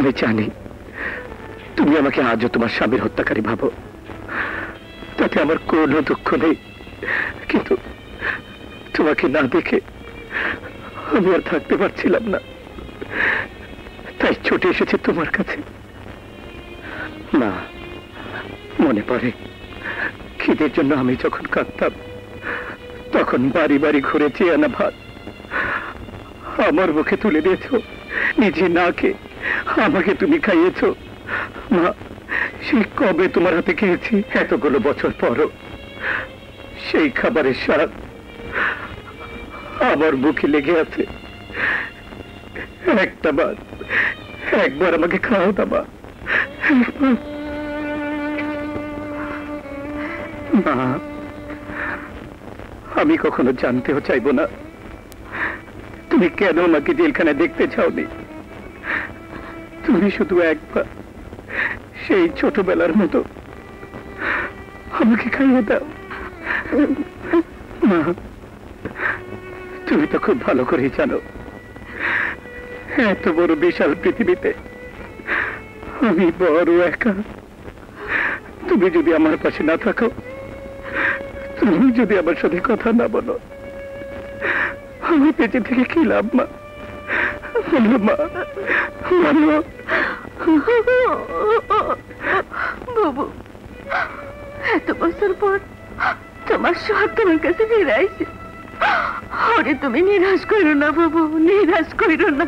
আমি জানি তুমি আমাকে আজও তোমার স্বামীর হত্যাকারী ভাবো, তাতে আমার কোনো দুঃখ নেই, কিন্তু তোমাকে না দেখে আমি আর থাকতে পারছিলাম না, তাই ছুটে এসেছে তোমার কাছে। মা, মনে পড়ে খিদের জন্য আমি যখন কাঁদতাম তখন বাড়ি বাড়ি ঘুরে চেয়ে আনা ভাত আমার মুখে তুলে দিয়েছ, নিজে না খেয়ে আমাকে তুমি খাইয়েছ। মা, সে কবে তোমার হাতে খেয়েছি, এতগুলো বছর পরও সেই খাবারের স্বাদ আমার মুখে লেগে আছে। একবার আমাকে খাওয়াও না মা। মা, আমি কখনো জানতেও চাইব না তুমি কেন আমাকে জেলখানায় দেখতে চাওনি। তুমি শুধু একবার সেই ছোটবেলার মতো আমাকে খাইয়ে দাও। মা, তুমি তো খুব ভালো করেই জানো এত বড় বিশাল পৃথিবীতে আমি বড় একা। তুমি যদি আমার পাশে না থাকো, তুমি যদি আমার সাথে কথা না বলো, আমি বেঁচে থেকে কি লাভ? মা, মা, বাবু, এত বছর পর তোমার সব তোমার কাছে ফিরে আইছে। ওরে তুমি নিরাশ করো না বাবু, নিরাশ করো না।